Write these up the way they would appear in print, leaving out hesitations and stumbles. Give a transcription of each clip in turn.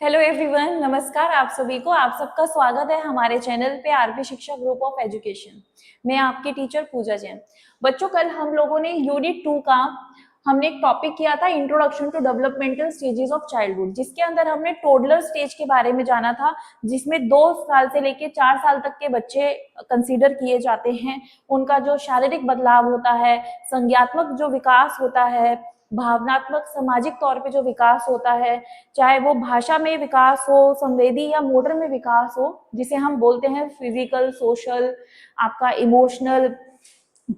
Hello everyone, नमस्कार आप सभी को। आप सबका स्वागत है हमारे चैनल पे आरपी शिक्षा ग्रुप ऑफ एजुकेशन। मैं आपकी टीचर पूजा जैन। बच्चों, कल हम लोगों ने यूनिट 2 का हमने एक टॉपिक किया था, introduction to developmental stages of childhood, जिसके अंदर हमने टोडलर स्टेज के बारे में जाना था, जिसमें 2 साल से लेकर 4 साल तक के बच्चे कंसीडर किए जाते हैं। उनका जो शारीरिक बदलाव होता है, संज्ञात्मक जो विकास होता है, भावनात्मक सामाजिक तौर पे जो विकास होता है, चाहे वो भाषा में विकास हो, संवेदी या मोटर में विकास हो, जिसे हम बोलते हैं फिजिकल, सोशल, आपका इमोशनल,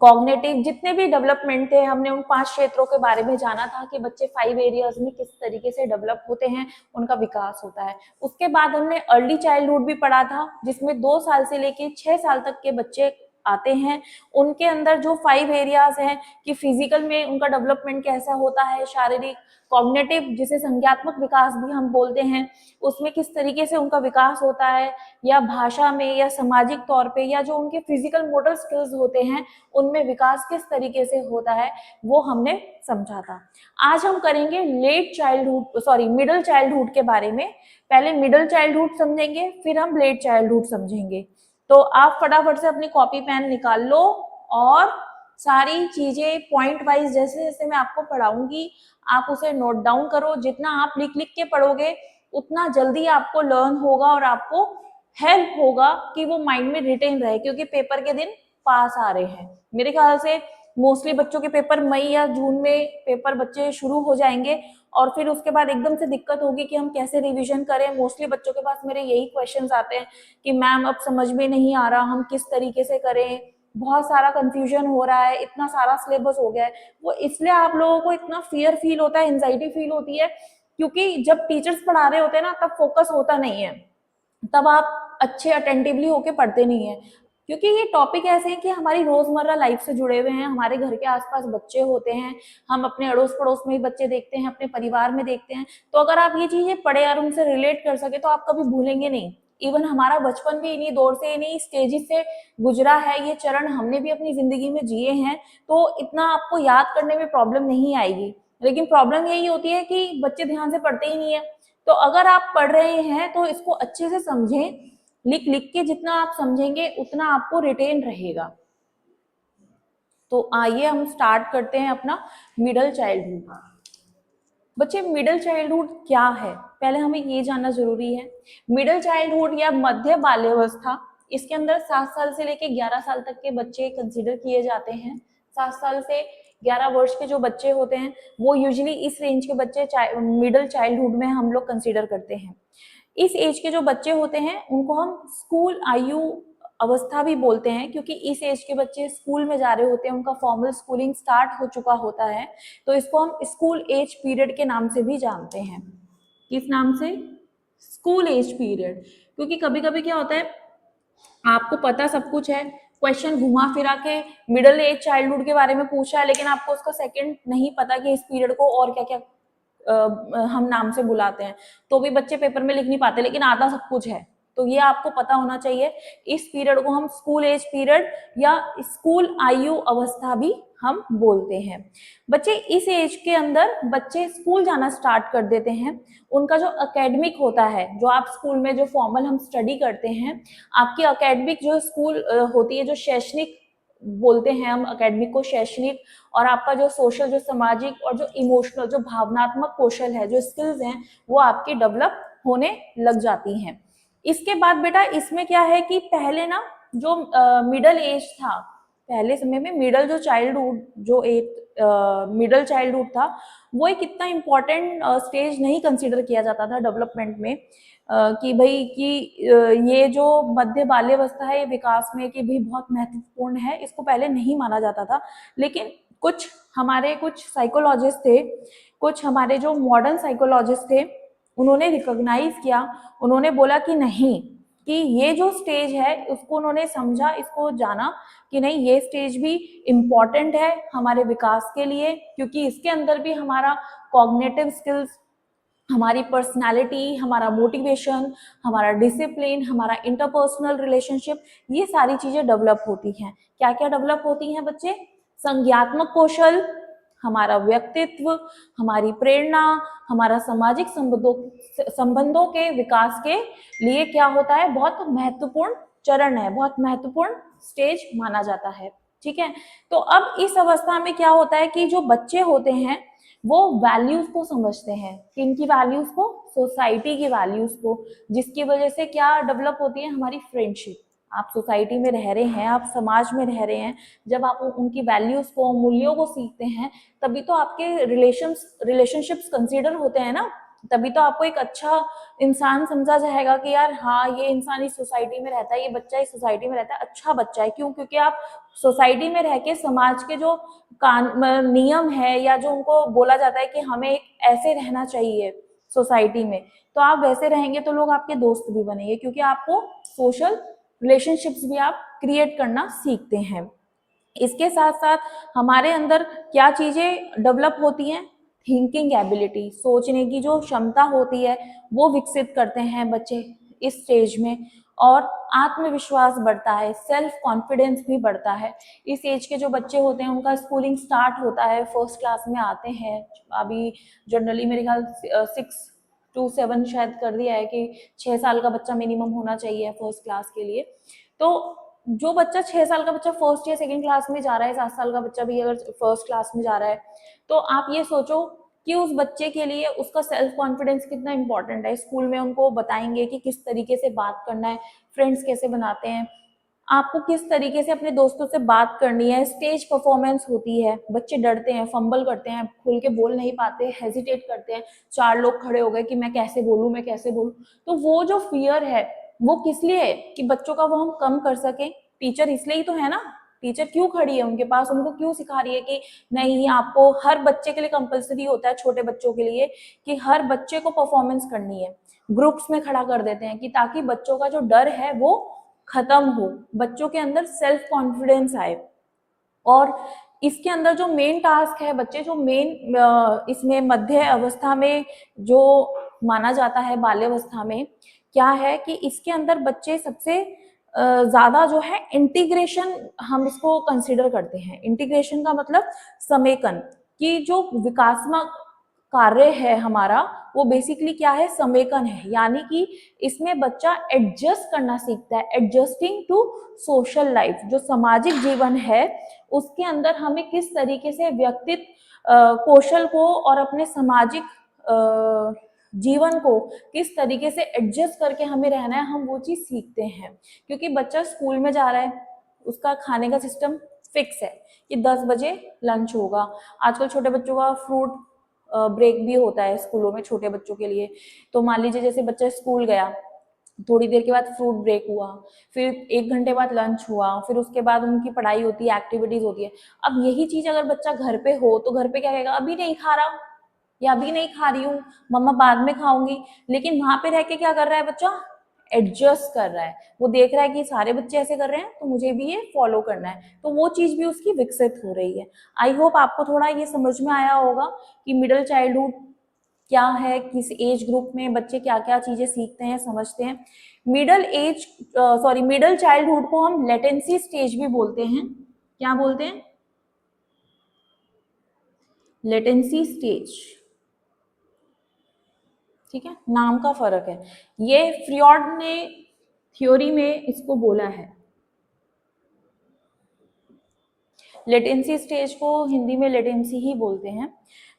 कॉग्निटिव, जितने भी डेवलपमेंट थे, हमने उन 5 क्षेत्रों के बारे में जाना था कि बच्चे 5 एरियाज में किस तरीके से डेवलप होते हैं, उनका विकास होता है। उसके बाद हमने अर्ली चाइल्डहुड भी पढ़ा था, जिसमें 2 साल से लेके 6 साल तक के बच्चे आते हैं। उनके अंदर जो 5 एरियाज हैं कि फिजिकल में उनका डेवलपमेंट कैसा होता है, शारीरिक, कॉग्निटिव जिसे संज्ञात्मक विकास भी हम बोलते हैं, उसमें किस तरीके से उनका विकास होता है, या भाषा में या सामाजिक तौर पे, या जो उनके फिजिकल मोटर स्किल्स होते हैं उनमें विकास किस तरीके से होता है, वो हमने समझा था। आज हम करेंगे मिडिल चाइल्डहुड के बारे में। पहले मिडिल चाइल्डहुड समझेंगे, फिर हम लेट चाइल्डहुड समझेंगे। तो आप फटाफट से अपनी कॉपी पेन निकाल लो और सारी चीजें पॉइंट वाइज जैसे जैसे मैं आपको पढ़ाऊंगी आप उसे नोट डाउन करो। जितना आप लिख लिख के पढ़ोगे उतना जल्दी आपको लर्न होगा और आपको हेल्प होगा कि वो माइंड में रिटेन रहे, क्योंकि पेपर के दिन पास आ रहे हैं। मेरे ख्याल से मोस्टली बच्चों के पेपर मई या जून में पेपर बच्चे शुरू हो जाएंगे और फिर उसके बाद एकदम से दिक्कत होगी कि हम कैसे रिवीजन करें। मोस्टली बच्चों के पास मेरे यही क्वेश्चंस आते हैं कि मैम अब समझ में नहीं आ रहा, हम किस तरीके से करें, बहुत सारा कंफ्यूजन हो रहा है, इतना सारा सिलेबस हो गया है। वो इसलिए आप लोगों को इतना फियर फील होता है, एंजाइटी फील होती है, क्योंकि जब टीचर्स पढ़ा रहे होते हैं ना तब फोकस होता नहीं है, तब आप अच्छे अटेंटिवली होके पढ़ते नहीं है, क्योंकि ये टॉपिक ऐसे हैं कि हमारी रोजमर्रा लाइफ से जुड़े हुए हैं। हमारे घर के आसपास बच्चे होते हैं, हम अपने अड़ोस पड़ोस में भी बच्चे देखते हैं, अपने परिवार में देखते हैं। तो अगर आप ये चीजें पढ़े और उनसे रिलेट कर सके तो आप कभी भूलेंगे नहीं। इवन हमारा बचपन भी इन्हीं दौर से, इन्हीं स्टेजेस से गुजरा है, ये चरण हमने भी अपनी जिंदगी में जिए हैं, तो इतना आपको याद करने में प्रॉब्लम नहीं आएगी। लेकिन प्रॉब्लम यही होती है कि बच्चे ध्यान से पढ़ते ही नहीं है। तो अगर आप पढ़ रहे हैं तो इसको अच्छे से समझें, लिख लिख के जितना आप समझेंगे उतना आपको रिटेन रहेगा। तो आइए हम स्टार्ट करते हैं अपना मिडिल चाइल्डहुड। बच्चे, मिडिल चाइल्डहुड क्या है, पहले हमें ये जानना जरूरी है। मिडिल चाइल्डहुड या मध्य बाल्यावस्था, इसके अंदर 7 साल से लेके 11 साल तक के बच्चे कंसीडर किए जाते हैं। 7 साल से 11 वर्ष के जो बच्चे होते हैं वो यूजुअली इस रेंज के बच्चे मिडिल चाइल्डहुड में हम लोग कंसीडर करते हैं। इस एज के जो बच्चे होते हैं उनको हम स्कूल आयु अवस्था भी बोलते हैं, क्योंकि इस एज के बच्चे स्कूल में जा रहे होते हैं, उनका फॉर्मल स्कूलिंग स्टार्ट हो चुका होता है। तो इसको हम स्कूल एज पीरियड के नाम से भी जानते हैं। किस नाम से? School age period. क्योंकि कभी कभी क्या होता है, आपको पता सब कुछ है, क्वेश्चन घुमा फिरा के मिडिल एज चाइल्डहुड के बारे में पूछा है, लेकिन आपको उसका सेकंड नहीं पता कि इस पीरियड को और क्या क्या हम नाम से बुलाते हैं, तो भी बच्चे पेपर में लिख नहीं पाते, लेकिन आधा सब कुछ है। तो ये आपको पता होना चाहिए। इस पीरियड को हम स्कूल एज पीरियड या स्कूल आयु अवस्था भी हम बोलते हैं। बच्चे, इस एज के अंदर बच्चे स्कूल जाना स्टार्ट कर देते हैं। उनका जो एकेडमिक होता है, जो आप स्कूल में जो फॉर्मल हम स्टडी करते हैं, आपकी एकेडमिक जो स्कूल होती है, जो शैक्षणिक बोलते हैं हम एकेडमिक को, शैक्षणिक, और आपका जो सोशल, जो सामाजिक, और जो इमोशनल, जो भावनात्मक कौशल है, जो स्किल्स हैं, वो आपकी डेवलप होने लग जाती हैं। इसके बाद बेटा इसमें क्या है कि पहले ना जो मिडल एज था, पहले समय में मिडल जो चाइल्डहुड, जो एक मिडल चाइल्डहुड था, वो एक इतना इम्पोर्टेंट स्टेज नहीं कंसिडर किया जाता था डेवलपमेंट में, कि भाई कि ये जो मध्य बाल्यावस्था है ये विकास में कि भाई बहुत महत्वपूर्ण है, इसको पहले नहीं माना जाता था। लेकिन कुछ हमारे कुछ साइकोलॉजिस्ट थे, कुछ हमारे जो मॉडर्न साइकोलॉजिस्ट थे, उन्होंने रिकॉग्नाइज किया, उन्होंने बोला कि नहीं, कि ये जो स्टेज है उसको उन्होंने समझा, इसको जाना कि नहीं, ये स्टेज भी इम्पॉर्टेंट है हमारे विकास के लिए, क्योंकि इसके अंदर भी हमारा कॉग्निटिव स्किल्स, हमारी पर्सनालिटी, हमारा मोटिवेशन, हमारा डिसिप्लिन, हमारा इंटरपर्सनल रिलेशनशिप, ये सारी चीजें डेवलप होती हैं। क्या क्या डेवलप होती हैं बच्चे? संज्ञात्मक कौशल, हमारा व्यक्तित्व, हमारी प्रेरणा, हमारा सामाजिक संबंधों के विकास के लिए क्या होता है, बहुत महत्वपूर्ण चरण है, बहुत महत्वपूर्ण स्टेज माना जाता है। ठीक है, तो अब इस अवस्था में क्या होता है कि जो बच्चे होते हैं वो वैल्यूज को समझते हैं। किनकी वैल्यूज को? सोसाइटी की वैल्यूज को, जिसकी वजह से क्या डेवलप होती है, हमारी फ्रेंडशिप। आप सोसाइटी में रह रहे हैं, आप समाज में रह रहे हैं, जब आप उनकी वैल्यूज को, मूल्यों को सीखते हैं, तभी तो आपके रिलेशनशिप्स कंसीडर होते हैं ना, तभी तो आपको एक अच्छा इंसान समझा जाएगा कि यार हाँ, ये इंसान इस सोसाइटी में रहता है, ये बच्चा इस सोसाइटी में रहता है, अच्छा बच्चा है। क्यों? क्योंकि आप सोसाइटी में रह के समाज के जो नियम है, या जो उनको बोला जाता है कि हमें एक ऐसे रहना चाहिए सोसाइटी में, तो आप वैसे रहेंगे तो लोग आपके दोस्त भी बनेंगे, क्योंकि आपको सोशल रिलेशनशिप्स भी आप क्रिएट करना सीखते हैं। इसके साथ साथ हमारे अंदर क्या चीजें डेवलप होती हैं? थिंकिंग एबिलिटी, सोचने की जो क्षमता होती है वो विकसित करते हैं बच्चे इस स्टेज में, और आत्मविश्वास बढ़ता है, सेल्फ कॉन्फिडेंस भी बढ़ता है। इस एज के जो बच्चे होते हैं उनका स्कूलिंग स्टार्ट होता है, फर्स्ट क्लास में आते हैं। अभी जनरली मेरे ख्याल 6 to 7 शायद कर दिया है कि 6 साल का बच्चा मिनिमम होना चाहिए फर्स्ट क्लास के लिए। तो जो बच्चा 6 साल का बच्चा फर्स्ट या सेकंड क्लास में जा रहा है, 7 साल का बच्चा भी अगर फर्स्ट क्लास में जा रहा है, तो आप ये सोचो कि उस बच्चे के लिए उसका सेल्फ कॉन्फिडेंस कितना इंपॉर्टेंट है। स्कूल में उनको बताएंगे कि किस तरीके से बात करना है, फ्रेंड्स कैसे बनाते हैं, आपको किस तरीके से अपने दोस्तों से बात करनी है। स्टेज परफॉर्मेंस होती है, बच्चे डरते हैं, फंबल करते हैं, खुल के बोल नहीं पाते, हेजिटेट करते हैं, 4 लोग खड़े हो गए कि मैं कैसे बोलूं, मैं कैसे बोलूं। तो वो जो फियर है वो किस लिए है? कि बच्चों का वो हम कम कर सकें। टीचर इसलिए ही तो है ना, टीचर क्यों खड़ी है उनके पास, उनको क्यों सिखा रही है कि नहीं, आपको हर बच्चे के लिए कंपलसरी होता है, छोटे बच्चों के लिए, कि हर बच्चे को परफॉर्मेंस करनी है। ग्रुप्स में खड़ा कर देते हैं कि ताकि बच्चों का जो डर है वो खत्म हो, बच्चों के अंदर सेल्फ कॉन्फिडेंस आए। और इसके अंदर जो मेन टास्क है, बच्चे जो मेन इसमें मध्य अवस्था में जो माना जाता है, बाल्यावस्था में क्या है कि इसके अंदर बच्चे सबसे ज्यादा जो है इंटीग्रेशन, हम इसको कंसीडर करते हैं। इंटीग्रेशन का मतलब समेकन, कि जो विकासात्मक कार्य है हमारा वो बेसिकली क्या है? समेकन है। यानी कि इसमें बच्चा एडजस्ट करना सीखता है, एडजस्टिंग टू सोशल लाइफ। जो सामाजिक जीवन है उसके अंदर हमें किस तरीके से व्यक्तित्व कौशल को और अपने सामाजिक जीवन को किस तरीके से एडजस्ट करके हमें रहना है, हम वो चीज सीखते हैं। क्योंकि बच्चा स्कूल में जा रहा है, उसका खाने का सिस्टम फिक्स है कि 10 बजे लंच होगा। आजकल छोटे बच्चों का फ्रूट ब्रेक भी होता है स्कूलों में छोटे बच्चों के लिए। तो मान लीजिए जैसे बच्चा स्कूल गया, थोड़ी देर के बाद फ्रूट ब्रेक हुआ, फिर 1 घंटे बाद लंच हुआ, फिर उसके बाद उनकी पढ़ाई होती है, एक्टिविटीज होती है। अब यही चीज अगर बच्चा घर पे हो तो घर पे क्या कहेगा? अभी नहीं खा रहा, या अभी नहीं खा रही हूँ मम्मा, बाद में खाऊंगी। लेकिन वहां पे रह के क्या कर रहा है बच्चा? एडजस्ट कर रहा है। वो देख रहा है कि सारे बच्चे ऐसे कर रहे हैं तो मुझे भी ये फॉलो करना है, तो वो चीज भी उसकी विकसित हो रही है। आई होप आपको थोड़ा ये समझ में आया होगा कि मिडिल चाइल्डहुड क्या है, किस एज ग्रुप में बच्चे क्या क्या चीजें सीखते हैं, समझते हैं। मिडिल चाइल्डहुड को हम लेटेंसी स्टेज भी बोलते हैं। क्या बोलते हैं? Latency stage. ठीक है, नाम का फर्क है। ये फ्रियॉड ने थ्योरी में इसको बोला है। लेटेंसी स्टेज को हिंदी में लेटेंसी ही बोलते हैं।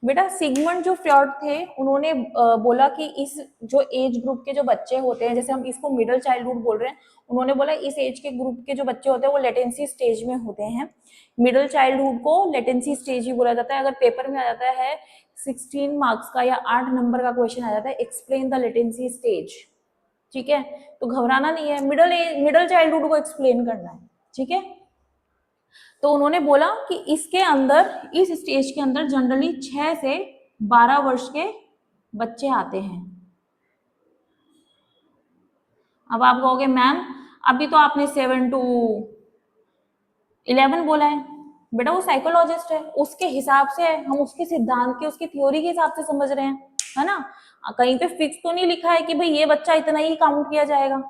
बेटा सिगमंड जो फ्रॉड थे उन्होंने बोला कि इस जो एज ग्रुप के जो बच्चे होते हैं, जैसे हम इसको मिडिल चाइल्डहुड बोल रहे हैं, उन्होंने बोला इस एज के ग्रुप के जो बच्चे होते हैं वो लेटेंसी स्टेज में होते हैं। मिडिल चाइल्डहुड को लेटेंसी स्टेज ही बोला जाता है। अगर पेपर में आ जाता है 16 मार्क्स का या 8 नंबर का क्वेश्चन आ जाता है, एक्सप्लेन द लेटेंसी स्टेज, ठीक है, तो घबराना नहीं है, मिडिल चाइल्डहुड को एक्सप्लेन करना है। ठीक है, तो उन्होंने बोला कि इसके अंदर, इस स्टेज के अंदर जनरली 6 से 12 वर्ष के बच्चे आते हैं। अब आप कहोगे मैम अभी तो आपने 7 to 11 बोला है। बेटा वो साइकोलॉजिस्ट है, उसके हिसाब से है, हम उसके सिद्धांत के, उसकी थ्योरी के हिसाब से समझ रहे हैं, है ना। कहीं पे फिक्स तो नहीं लिखा है कि भाई ये बच्चा इतना ही काउंट किया जाएगा।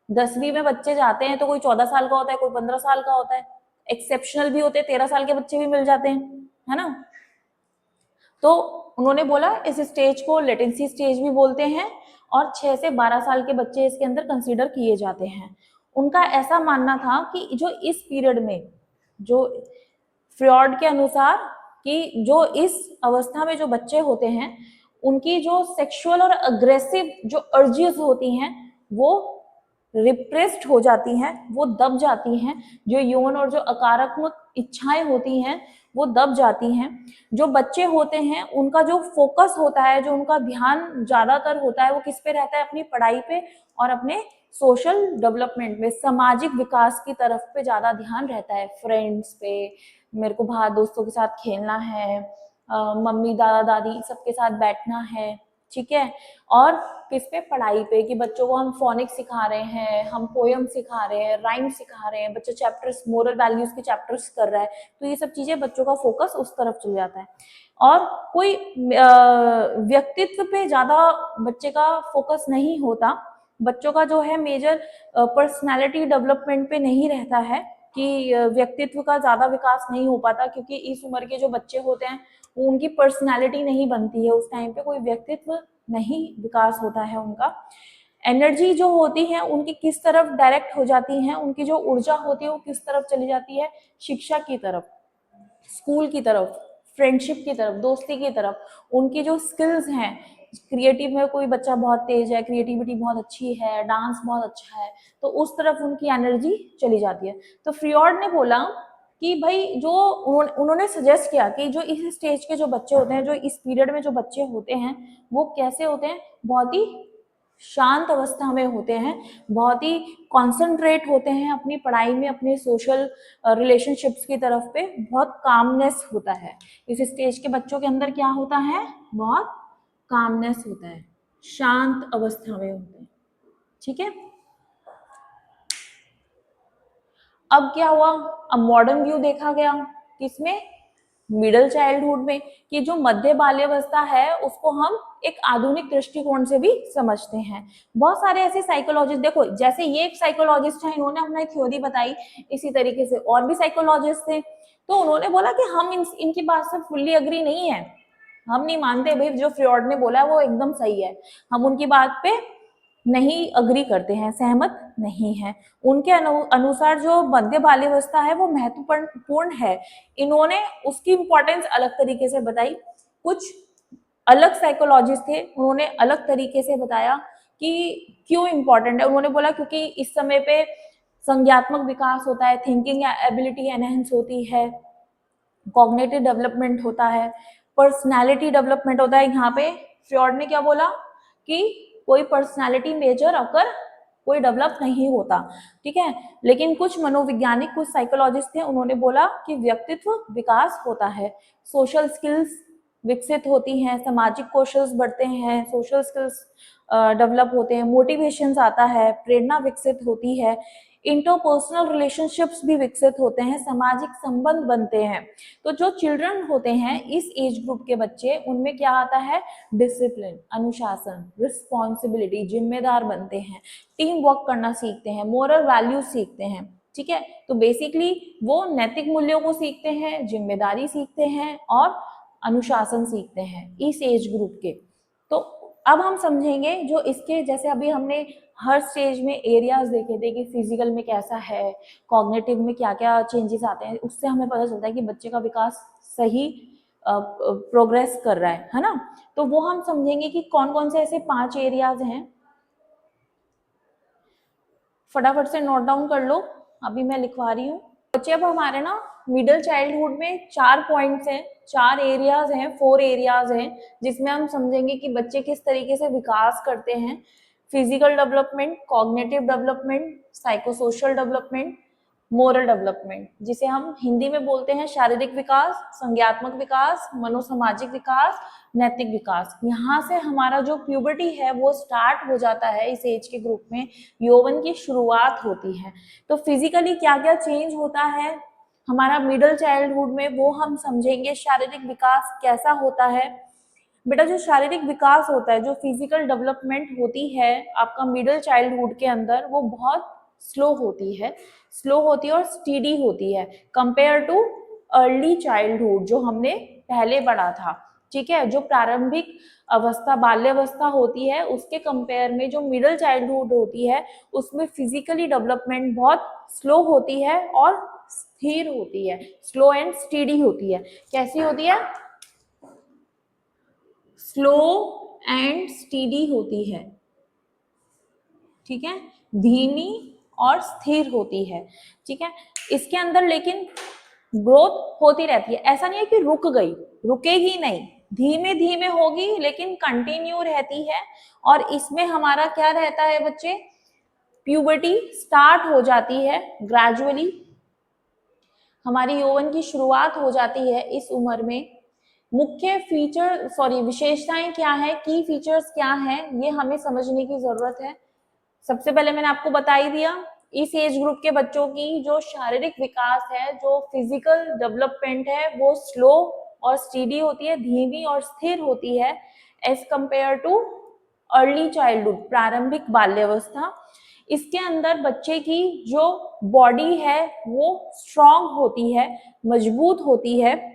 10वीं में बच्चे जाते हैं तो कोई 14 साल का होता है, कोई 15 साल का होता है, एक्सेप्शनल भी होते हैं, 13 साल के बच्चे भी मिल जाते हैं, है ना। तो उन्होंने बोला इस स्टेज को लेटेंसी स्टेज भी बोलते हैं और 6 से 12 साल के बच्चे इसके अंदर कंसीडर किए जाते हैं। उनका ऐसा मानना था कि जो इस पीरियड में, जो फ्रॉड के अनुसार, कि जो इस अवस्था में जो बच्चे होते हैं उनकी जो सेक्सुअल और अग्रेसिव जो अर्जीज होती हैं वो रिप्रेस्ड हो जाती हैं, वो दब जाती हैं। जो यौन और जो अकारात्मक इच्छाएं होती हैं वो दब जाती हैं। जो बच्चे होते हैं उनका जो फोकस होता है, जो उनका ध्यान ज्यादातर होता है वो किस पे रहता है? अपनी पढ़ाई पे और अपने सोशल डेवलपमेंट में, सामाजिक विकास की तरफ पे ज्यादा ध्यान रहता है। फ्रेंड्स पे, मेरे को बाहर दोस्तों के साथ खेलना है, मम्मी दादा दादी सबके साथ बैठना है, ठीक है। और किस पे? पढ़ाई पे, कि बच्चों को हम फोनिक्स सिखा रहे हैं, हम पोयम सिखा रहे हैं, राइम सिखा रहे हैं, बच्चा चैप्टर्स, मोरल वैल्यूज के चैप्टर्स कर रहा है, तो ये सब चीजें बच्चों का फोकस उस तरफ चल जाता है। और कोई व्यक्तित्व पे ज्यादा बच्चे का फोकस नहीं होता। बच्चों का जो है मेजर पर्सनालिटी डेवलपमेंट पे नहीं रहता है, कि व्यक्तित्व का ज्यादा विकास नहीं हो पाता, क्योंकि इस उम्र के जो बच्चे होते हैं उनकी पर्सनालिटी नहीं बनती है, उस टाइम पे कोई व्यक्तित्व नहीं विकास होता है उनका। एनर्जी जो होती है उनकी किस तरफ डायरेक्ट हो जाती है, उनकी जो ऊर्जा होती है वो किस तरफ चली जाती है? शिक्षा की तरफ, स्कूल की तरफ, फ्रेंडशिप की तरफ, दोस्ती की तरफ। उनकी जो स्किल्स हैं, क्रिएटिव में कोई बच्चा बहुत तेज है, क्रिएटिविटी बहुत अच्छी है, डांस बहुत अच्छा है, तो उस तरफ उनकी एनर्जी चली जाती है। तो फ्रियॉड ने बोला कि भाई जो उन्होंने सजेस्ट किया कि जो इस स्टेज के जो बच्चे होते हैं, जो इस पीरियड में जो बच्चे होते हैं वो कैसे होते हैं? बहुत ही शांत अवस्था में होते हैं, बहुत ही कॉन्सेंट्रेट होते हैं अपनी पढ़ाई में, अपने सोशल रिलेशनशिप्स की तरफ पे, बहुत कामनेस होता है। इस स्टेज के बच्चों के अंदर क्या होता है? बहुत कामनेस होता है, शांत अवस्था में होते हैं, ठीक है। अब क्या हुआ? अब मॉडर्न व्यू देखा गया किसमें? मिडिल चाइल्डहुड में, कि जो मध्य बाल्यावस्था है उसको हम एक आधुनिक दृष्टिकोण से भी समझते हैं। बहुत सारे ऐसे साइकोलॉजिस्ट, देखो जैसे ये एक साइकोलॉजिस्ट है, इन्होंने अपना थ्योरी बताई, इसी तरीके से और भी साइकोलॉजिस्ट थे, तो उन्होंने बोला कि हम इनकी बात से फुल्ली अग्री नहीं है, हम नहीं मानते भाई जो फ्रॉड ने बोला है वो एकदम सही है, हम उनकी बात पे नहीं अग्री करते हैं, सहमत नहीं है। उनके अनुसार जो मध्य बाल्यावस्था है वो महत्वपूर्ण है। इन्होंने उसकी इंपॉर्टेंस अलग तरीके से बताई। कुछ अलग साइकोलॉजिस्ट थे, उन्होंने अलग तरीके से बताया कि क्यों इंपॉर्टेंट है। उन्होंने बोला क्योंकि इस समय पे संज्ञात्मक विकास होता है, थिंकिंग एबिलिटी एनहेंस होती है, कॉग्निटिव डेवलपमेंट होता है, पर्सनालिटी डेवलपमेंट होता है। यहाँ पे फ्रॉड ने क्या बोला कि कोई पर्सनालिटी मेजर अकर कोई डेवलप नहीं होता, ठीक है। लेकिन कुछ मनोवैज्ञानिक, कुछ साइकोलॉजिस्ट थे, उन्होंने बोला कि व्यक्तित्व विकास होता है, सोशल स्किल्स विकसित होती हैं, सामाजिक कौशल बढ़ते हैं, सोशल स्किल्स डेवलप होते हैं, मोटिवेशंस आता है, प्रेरणा विकसित होती है, इंटरपर्सनल रिलेशनशिप्स भी विकसित होते हैं, सामाजिक संबंध बनते हैं। तो जो चिल्ड्रन होते हैं इस एज ग्रुप के बच्चे, उनमें क्या आता है? डिसिप्लिन, अनुशासन, रिस्पॉन्सिबिलिटी, जिम्मेदार बनते हैं, टीम वर्क करना सीखते हैं, मोरल वैल्यू सीखते हैं, ठीक है। तो बेसिकली वो नैतिक मूल्यों को सीखते हैं, जिम्मेदारी सीखते हैं और अनुशासन सीखते हैं इस एज ग्रुप के। तो अब हम समझेंगे जो इसके, जैसे अभी हमने हर स्टेज में एरियाज देखे थे कि फिजिकल में कैसा है, कॉग्निटिव में क्या क्या चेंजेस आते हैं, उससे हमें पता चलता है कि बच्चे का विकास सही प्रोग्रेस कर रहा है ना। तो वो हम समझेंगे कि कौन कौन से ऐसे 5 एरियाज हैं। फटाफट से नोट डाउन कर लो, अभी मैं लिखवा रही हूँ बच्चे। अब हमारे ना मिडिल चाइल्डहुड में 4 पॉइंट्स हैं, 4 एरियाज हैं, 4 एरियाज हैं, जिसमें हम समझेंगे कि बच्चे किस तरीके से विकास करते हैं। Physical development, cognitive development, psychosocial development, moral development, जिसे हम हिंदी में बोलते हैं शारीरिक विकास, संज्ञात्मक विकास, मनोसामाजिक विकास, नैतिक विकास। यहाँ से हमारा जो प्यूबर्टी है वो स्टार्ट हो जाता है इस एज के ग्रुप में, यौवन की शुरुआत होती है। तो फिजिकली क्या क्या चेंज होता है हमारा मिडिल चाइल्डहुड में वो हम समझेंगे। शारीरिक विकास कैसा होता है बेटा? जो शारीरिक विकास होता है, जो फिजिकल डेवलपमेंट होती है आपका मिडिल चाइल्डहुड के अंदर, वो बहुत स्लो होती है, और स्टीडी होती है कंपेयर टू अर्ली चाइल्डहुड जो हमने पहले पढ़ा था। ठीक है। जो प्रारंभिक अवस्था बाल्यावस्था होती है उसके कंपेयर में जो मिडिल चाइल्डहुड होती है उसमें फिजिकली डेवलपमेंट बहुत स्लो होती है और स्थिर होती है, स्लो एंड स्टीडी होती है। कैसी होती है? स्लो एंड स्टीडी होती है, ठीक है, धीमी और स्थिर होती है, ठीक है। इसके अंदर लेकिन ग्रोथ होती रहती है, ऐसा नहीं है कि रुक गई, रुकेगी नहीं, धीमे धीमे होगी लेकिन कंटिन्यू रहती है। और इसमें हमारा क्या रहता है बच्चे? प्यूबर्टी स्टार्ट हो जाती है ग्रेजुअली, हमारी यौवन की शुरुआत हो जाती है इस उम्र में। मुख्य फीचर विशेषताएं क्या है, की फीचर्स क्या है, ये हमें समझने की जरूरत है। सबसे पहले मैंने आपको बता ही दिया, इस एज ग्रुप के बच्चों की जो शारीरिक विकास है, जो फिजिकल डेवलपमेंट है, वो स्लो और स्टीडी होती है, धीमी और स्थिर होती है as compared to early childhood, प्रारंभिक बाल्यावस्था। इसके अंदर बच्चे की जो बॉडी है वो स्ट्रांग होती है, मजबूत होती है।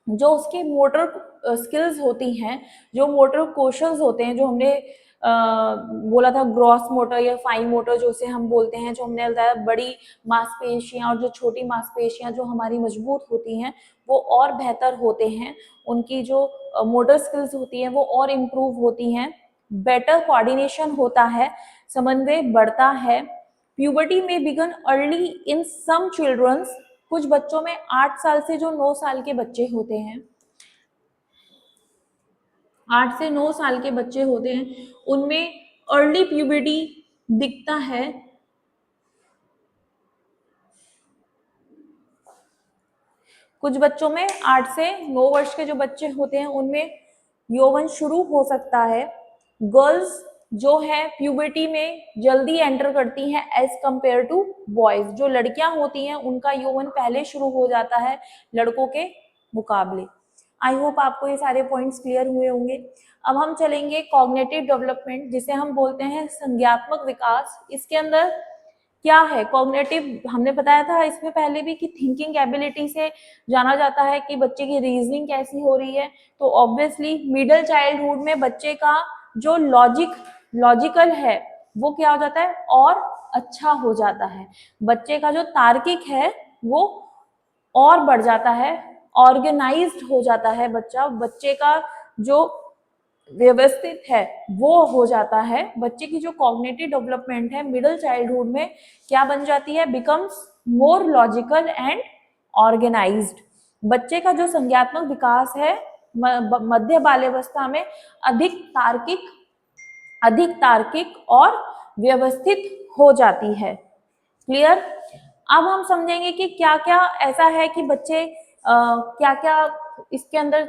जो उसके मोटर स्किल्स होती हैं, जो मोटर कौशल्स होते हैं, जो हमने बोला था ग्रॉस मोटर या फाइन मोटर जो उसे हम बोलते हैं, जो हमने बताया बड़ी मांसपेशियां और जो छोटी मांसपेशियां जो हमारी मजबूत होती हैं वो और बेहतर होते हैं, उनकी जो मोटर स्किल्स होती हैं वो और इम्प्रूव होती हैं, बेटर कोऑर्डिनेशन होता है, समन्वय बढ़ता है। प्यूबर्टी में begin early in some childrens, कुछ बच्चों में 8 साल से जो 9 साल के बच्चे होते हैं, 8 से 9 साल के बच्चे होते हैं, उनमें अर्ली प्यूबर्टी दिखता है। कुछ बच्चों में 8 से 9 वर्ष के जो बच्चे होते हैं उनमें यौवन शुरू हो सकता है। गर्ल्स जो है प्यूबर्टी में जल्दी एंटर करती हैं एज कंपेयर टू बॉयज, जो लड़कियां होती हैं उनका यौवन पहले शुरू हो जाता है लड़कों के मुकाबले। आई होप आपको ये सारे पॉइंट्स क्लियर हुए होंगे। अब हम चलेंगे कॉग्निटिव डेवलपमेंट, जिसे हम बोलते हैं संज्ञात्मक विकास। इसके अंदर क्या है कॉग्निटिव, हमने बताया था इसमें पहले भी कि थिंकिंग एबिलिटी से जाना जाता है कि बच्चे की रीजनिंग कैसी हो रही है। तो ऑब्वियसली मिडिल चाइल्डहुड में बच्चे का जो लॉजिकल है वो क्या हो जाता है और अच्छा हो जाता है, बच्चे का जो तार्किक है वो और बढ़ जाता है, ऑर्गेनाइज्ड हो जाता है बच्चा, बच्चे का जो व्यवस्थित है वो हो जाता है। बच्चे की जो कॉग्निटिव डेवलपमेंट है मिडिल चाइल्डहुड में क्या बन जाती है? Becomes more logical and organised. बच्चे का जो संज्ञात्मक विकास है मध्य बाल्यावस्था में अधिक तार्किक और व्यवस्थित हो जाती है। क्लियर? अब हम समझेंगे कि क्या क्या ऐसा है कि बच्चे क्या क्या इसके अंदर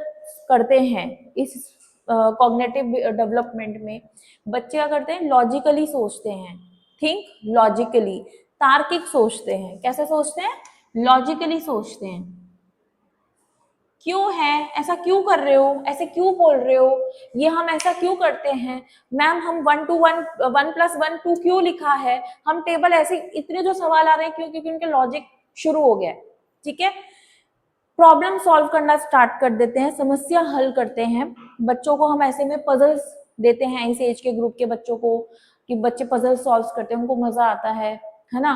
करते हैं। इस कॉग्निटिव डेवलपमेंट में बच्चे क्या करते हैं? लॉजिकली सोचते हैं, थिंक लॉजिकली, तार्किक सोचते हैं। कैसे सोचते हैं? लॉजिकली सोचते हैं। क्यों है ऐसा, क्यों कर रहे हो, ऐसे क्यों बोल रहे हो, ये हम ऐसा क्यों करते हैं, मैम हम 1 to 1 1+1 2 क्यों लिखा है, हम टेबल ऐसे, इतने जो सवाल आ रहे हैं क्यों? क्योंकि उनके लॉजिक शुरू हो गया है। ठीक है, प्रॉब्लम सॉल्व करना स्टार्ट कर देते हैं, समस्या हल करते हैं। बच्चों को हम ऐसे में पजल्स देते हैं इस एज के ग्रुप के बच्चों को, कि बच्चे पजल सॉल्व करते हैं, उनको मजा आता है ना।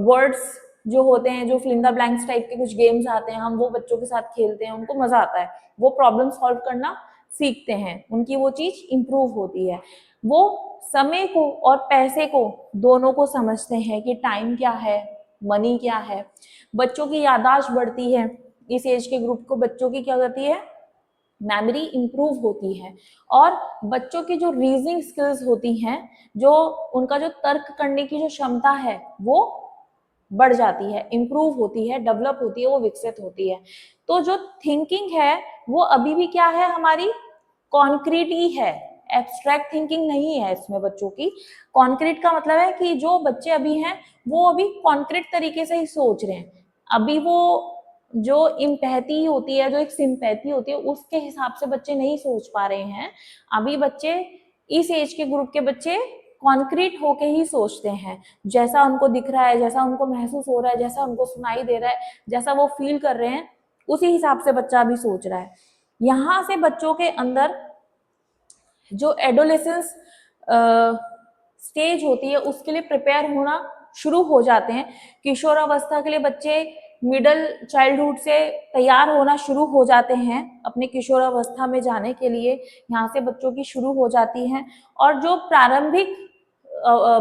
वर्ड्स जो होते हैं, जो fill in the blanks type के कुछ गेम्स आते हैं, हम वो बच्चों के साथ खेलते हैं, उनको मजा आता है, वो प्रॉब्लम सॉल्व करना सीखते हैं, उनकी वो चीज इंप्रूव होती है। वो समय को और पैसे को दोनों को समझते हैं कि टाइम क्या है, मनी क्या है। बच्चों की याददाश्त बढ़ती है, इस एज के ग्रुप को बच्चों की क्या होती है? मेमोरी इंप्रूव होती है। और बच्चों की जो रीजनिंग स्किल्स होती हैं, जो उनका जो तर्क करने की जो क्षमता है वो बढ़ जाती है, इंप्रूव होती है, डेवलप होती है, वो विकसित होती है। तो जो थिंकिंग है वो अभी भी क्या है? हमारी कॉन्क्रीट ही है, एब्स्ट्रैक्ट थिंकिंग नहीं है इसमें बच्चों की। कॉन्क्रीट का मतलब है कि जो बच्चे अभी हैं वो अभी कॉन्क्रीट तरीके से ही सोच रहे हैं। अभी वो जो इम्पैथी होती है, जो एक सिंपैथी होती है, उसके हिसाब से बच्चे नहीं सोच पा रहे हैं। अभी बच्चे, इस एज के ग्रुप के बच्चे कॉन्क्रीट होके ही सोचते हैं, जैसा उनको दिख रहा है, जैसा उनको महसूस हो रहा है, जैसा उनको सुनाई दे रहा है, जैसा वो फील कर रहे हैं, उसी हिसाब से बच्चा अभी सोच रहा है। यहाँ से बच्चों के अंदर जो एडोलेसेंस स्टेज होती है उसके लिए प्रिपेयर होना शुरू हो जाते हैं। किशोरावस्था के लिए बच्चे मिडल चाइल्डहुड से तैयार होना शुरू हो जाते हैं अपने किशोरावस्था में जाने के लिए, यहाँ से बच्चों की शुरू हो जाती हैं। और जो प्रारंभिक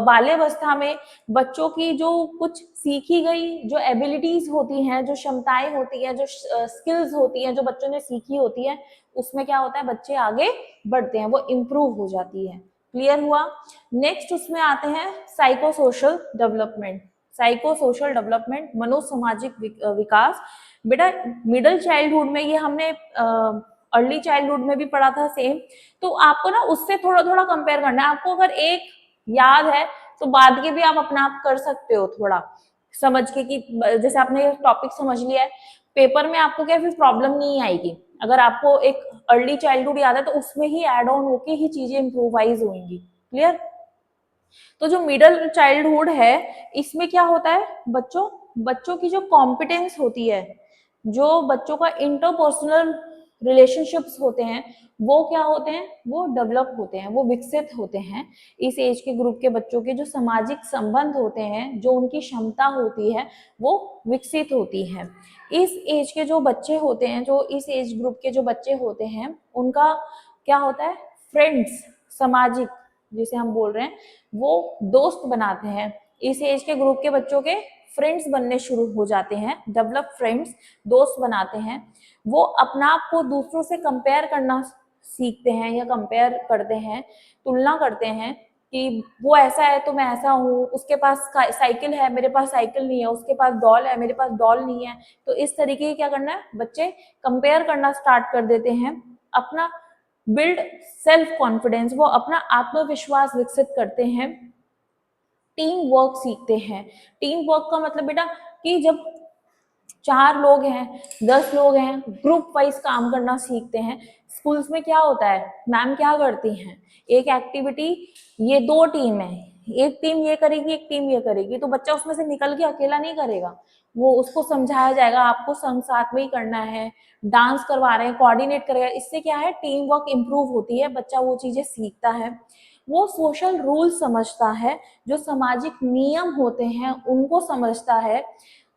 बाल्यावस्था में बच्चों की जो कुछ सीखी गई जो एबिलिटीज होती हैं, जो क्षमताएं होती हैं, जो स्किल्स होती हैं, जो बच्चों ने सीखी होती है, उसमें क्या होता है, बच्चे आगे बढ़ते हैं, वो इम्प्रूव हो जाती है। क्लियर हुआ? नेक्स्ट उसमें आते हैं psychosocial development. Psychosocial development, मनोसामाजिक विकास। बेटा मिडिल चाइल्डहुड में ये हमने अर्ली चाइल्डहुड में भी पढ़ा था सेम, तो आपको ना उससे थोड़ा थोड़ा कंपेयर करना है। आपको अगर एक याद है तो बाद के भी आप अपना आप कर सकते हो, थोड़ा समझ के कि जैसे आपने टॉपिक समझ लिया है, पेपर में आपको क्या फिर प्रॉब्लम नहीं आएगी। अगर आपको एक अर्ली चाइल्डहुड याद है तो उसमें ही एड ऑन होके ही चीजें इम्प्रोवाइज होंगी। क्लियर? तो जो मिडिल चाइल्डहुड है इसमें क्या होता है, बच्चों की जो कॉम्पिटेंस होती है, जो बच्चों का इंटरपर्सनल रिलेशनशिप्स होते हैं, वो क्या होते हैं, वो डेवलप होते हैं, वो विकसित होते हैं। इस एज के ग्रुप के बच्चों के जो सामाजिक संबंध होते हैं, जो उनकी क्षमता होती है, वो विकसित होती है। इस एज के जो बच्चे होते हैं, जो इस एज ग्रुप के जो बच्चे होते हैं, उनका क्या होता है, फ्रेंड्स, सामाजिक जिसे हम बोल रहे हैं, वो दोस्त बनाते हैं। इस एज के ग्रुप के बच्चों के फ्रेंड्स बनने शुरू हो जाते हैं, डेवलप फ्रेंड्स, दोस्त बनाते हैं। वो अपना आप को दूसरों से कंपेयर करना सीखते हैं या कंपेयर करते हैं, तुलना करते हैं कि वो ऐसा है तो मैं ऐसा हूँ, उसके पास साइकिल है मेरे पास साइकिल नहीं है, उसके पास डॉल है मेरे पास डॉल नहीं है। तो इस तरीके क्या करना है, बच्चे कंपेयर करना स्टार्ट कर देते हैं। अपना बिल्ड सेल्फ कॉन्फिडेंस, वो अपना आत्मविश्वास विकसित करते हैं। टीम वर्क सीखते हैं। टीम वर्क का मतलब बेटा कि जब 4 लोग हैं, 10 लोग हैं, ग्रुप वाइज काम करना सीखते हैं। स्कूल्स में क्या होता है, मैम क्या करती हैं, एक एक्टिविटी, ये 2 टीम है, एक टीम ये करेगी एक टीम ये करेगी, तो बच्चा उसमें से निकल के अकेला नहीं करेगा, वो उसको समझाया जाएगा, आपको संग साथ में ही करना है, डांस करवा रहे हैं, कोऑर्डिनेट करेगा। इससे क्या है, टीम वर्क इंप्रूव होती है, बच्चा वो चीजें सीखता है। वो सोशल रूल समझता है, जो सामाजिक नियम होते हैं उनको समझता है।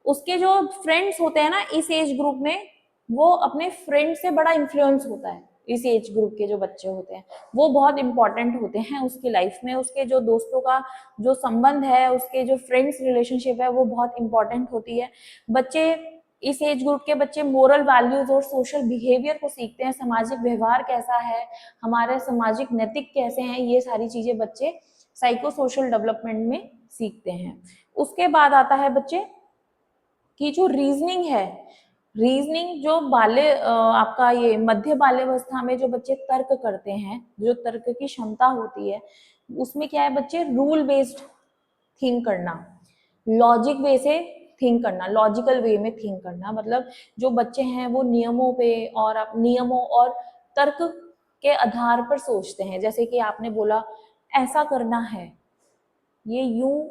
उसके जो फ्रेंड्स होते हैं ना इस एज ग्रुप में, वो अपने फ्रेंड से बड़ा इन्फ्लुएंस होता है। इस एज ग्रुप के जो बच्चे होते हैं वो बहुत इंपॉर्टेंट होते हैं उसकी लाइफ में। उसके जो दोस्तों का जो संबंध है, उसके जो फ्रेंड्स रिलेशनशिप है, वो बहुत इंपॉर्टेंट होती है। बच्चे इस एज ग्रुप के बच्चे मोरल वैल्यूज और सोशल बिहेवियर को सीखते हैं, सामाजिक व्यवहार कैसा है, हमारे सामाजिक नैतिक कैसे हैं, ये सारी चीजें बच्चे साइको सोशल डेवलपमेंट में सीखते हैं। उसके बाद आता है बच्चे की जो रीजनिंग है, रीजनिंग जो आपका ये मध्य बाल्यावस्था में जो बच्चे तर्क करते हैं, जो तर्क की क्षमता होती है, उसमें क्या है, बच्चे रूल बेस्ड थिंक करना, लॉजिक वे से थिंक करना, लॉजिकल वे में थिंक करना, मतलब जो बच्चे हैं वो नियमों पे और नियमों और तर्क के आधार पर सोचते हैं। जैसे कि आपने बोला ऐसा करना है, ये यूं